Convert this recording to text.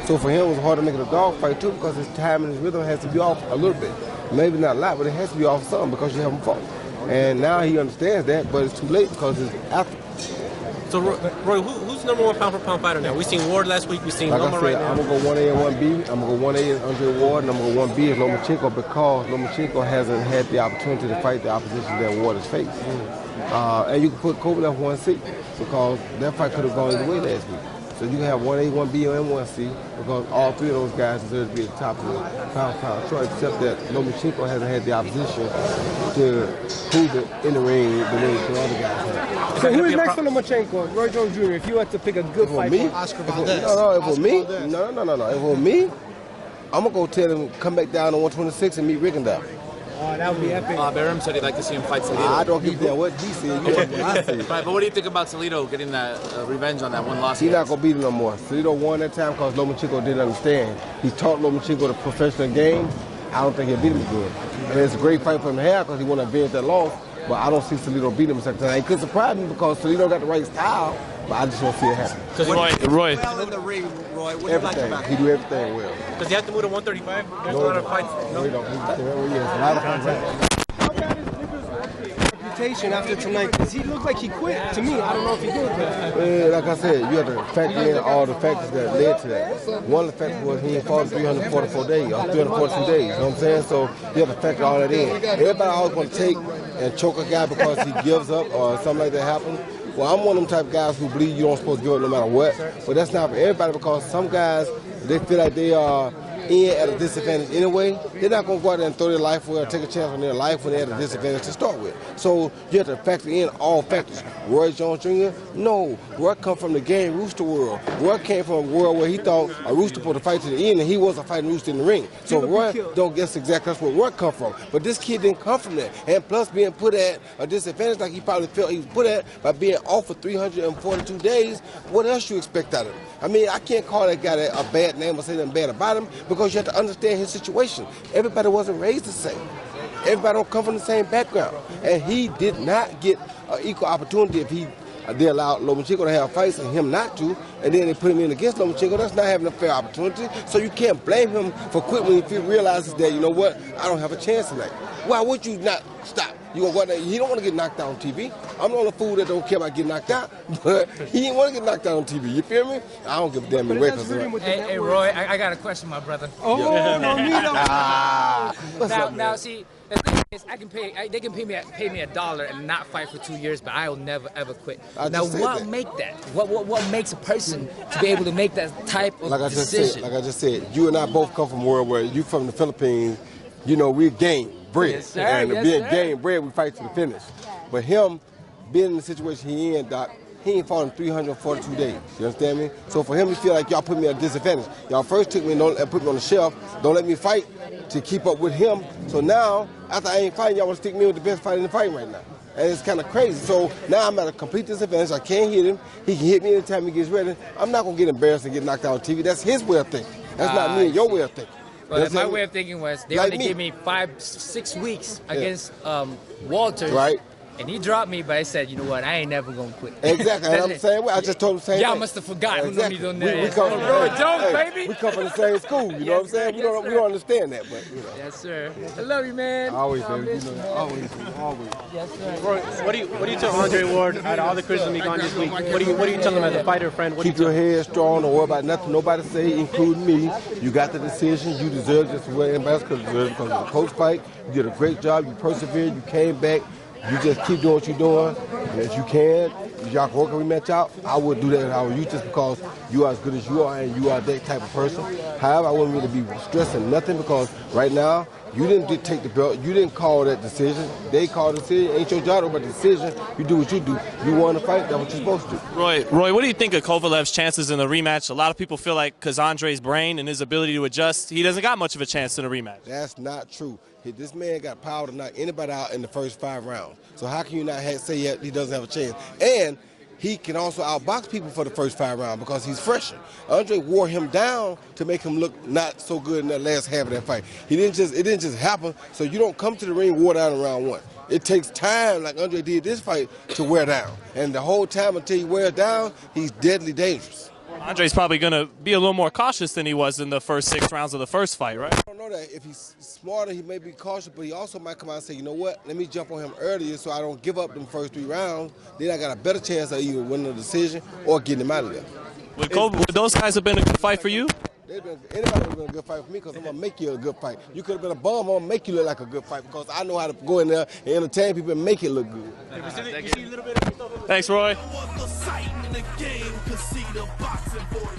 So for him, it was hard to make it a dog fight too because his time and his rhythm has to be off a little bit. Maybe not a lot, but it has to be off some because you haven't fought. And now he understands that, but it's too late because it's after. So, Roy, who's number one pound-for-pound fighter now? We've seen Ward last week. We've seen Loma right now. I'm going to go 1A and 1B. I'm going to go 1A is Andre Ward, and I'm going to go 1B is Lomachenko because Lomachenko hasn't had the opportunity to fight the opposition that Ward has faced. And you can put Kovalev 1C because that fight could have gone either way last week. So you can have 1A, 1B, and 1C because all three of those guys deserve to be at the top of the pound chart, except that Lomachenko hasn't had the opposition to prove it in the ring the way the other guys have. So who is next for Lomachenko? Roy Jones Jr., if you had to pick a good fight for Oscar Valdez. No, if it was me, no. If it was me, I'm going to go tell him come back down to 126 and meet Rickendorf. Oh, that would be epic. Barham said he'd like to see him fight Toledo. I don't give a damn what he said. You know what I said. Right, but what do you think about Toledo getting that revenge on that one loss? He's not going to beat him no more. Toledo won that time because Lomachenko didn't understand. He taught Lomachenko the professional game. I don't think he'll beat him again. I mean, it's a great fight for him to have because he want to avenge that loss, but I don't see Toledo beat him a second time. It could surprise me because Toledo got the right style, but I just don't see it happen. Roy. Well in the ring, Roy. What do you like Everything. about He do everything well. Does he have to move to 135? There's a lot of fights. No, he don't. He has a lot of fights. How bad is Nigger's reputation after tonight? Because he looked like he quit. To me, I don't know if he did. Like I said, you have to factor in all the factors that led to that. One of the factors was he fought in 344 days, or 342 days, you know what I'm saying? So you have to factor all that in. Everybody always want to take and choke a guy because he gives up or something like that happens. Well, I'm one of them type of guys who believe you don't supposed to give up no matter what. But that's not for everybody because some guys, they feel like they are in at a disadvantage anyway. They're not going to go out there and throw their life away or take a chance on their life when they're at a disadvantage to start with. So you have to factor in all factors. Roy Jones Jr., no. Roy come from the game rooster world. Roy came from a world where he thought a rooster put a fight to the end and he was a fighting rooster in the ring. So Roy don't guess exactly that's where Roy come from. But this kid didn't come from that. And plus being put at a disadvantage like he probably felt he was put at by being off for 342 days, what else you expect out of him? I mean, I can't call that guy a bad name or say nothing bad about him because you have to understand his situation. Everybody wasn't raised the same. Everybody don't come from the same background. And he did not get an equal opportunity if they allowed Lomachenko to have fights and him not to, and then they put him in against Lomachenko. That's not having a fair opportunity. So you can't blame him for quitting when he realizes that, you know what, I don't have a chance tonight. Why would you not stop? You gonna go out there, he don't want to get knocked out on TV. I'm the only fool that don't care about getting knocked out, but he didn't want to get knocked out on TV. You feel me? I don't give a damn anyway. Hey, Roy, I got a question, my brother. Oh, no need of Now, see, the thing is, they can pay me $1 and not fight for 2 years, but I will never ever quit. Now, what make that? What makes a person to be able to make that type of decision? Like I just said, you and I both come from a world where you from the Philippines. You know, we're game bred, yes, sir. and yes, being sir. game bred, we fight to the finish. But him being in the situation he in, Doc, he ain't fought in 342 days. You understand me? So for him, he feel like y'all put me at a disadvantage. Y'all first took me and put me on the shelf. Don't let me fight to keep up with him. So now, after I ain't fighting, y'all want to stick me with the best fighter in the fight right now. And it's kind of crazy. So now I'm at a complete disadvantage. I can't hit him. He can hit me anytime he gets ready. I'm not going to get embarrassed and get knocked out on TV. That's his way of thinking. That's not me and your way of thinking. Well, my way of thinking was they only gave me 5-6 weeks against Walters. Right. And he dropped me, but I said, you know what, I ain't never going to quit. Exactly. And I'm the same way. I just told him the same Y'all thing. must have forgot. Exactly. We come from Roy Jones, baby. We come from the same school, you know what I'm saying? We don't understand that, but you know. Yes, sir. I love you, man. Always, baby. You know, always. Yes, sir. Roy, what do you tell Andre Ward out of all the criticism he gone this week? What do you tell him as a fighter friend? Keep your head strong. Don't worry about nothing nobody say, including me. You got the decision. You deserve just what anybody else could deserve because of the coach fight. You did a great job. You persevered. You came back. You just keep doing what you're doing. And if you can, y'all can work a rematch out. I would do that if I were you just because you are as good as you are and you are that type of person. However, I wouldn't really be stressing nothing because right now, you didn't take the belt. You didn't call that decision. They called the decision. Ain't your job about the decision. You do what you do. You won the fight. That's what you're supposed to do. Roy, what do you think of Kovalev's chances in the rematch? A lot of people feel like because Andre's brain and his ability to adjust, he doesn't got much of a chance in a rematch. That's not true. This man got power to knock anybody out in the first 5 rounds. So how can you not say he doesn't have a chance? And he can also outbox people for the first 5 rounds because he's fresher. Andre wore him down to make him look not so good in that last half of that fight. It didn't just happen. So you don't come to the ring wore down in round 1. It takes time, like Andre did this fight, to wear down. And the whole time until he wears down, he's deadly dangerous. Andre's probably going to be a little more cautious than he was in the first 6 rounds of the first fight, right? I don't know that. If he's smarter, he may be cautious, but he also might come out and say, you know what, let me jump on him earlier so I don't give up them first 3 rounds. Then I got a better chance of either winning the decision or getting him out of there. Would those guys have been a good fight for you? Anybody would have been a good fight for me because I'm going to make you a good fight. You could have been a bum, I'm going to make you look like a good fight because I know how to go in there and entertain people and make it look good. Thanks, Roy. The sight in the game, 'cause see the boxing voice.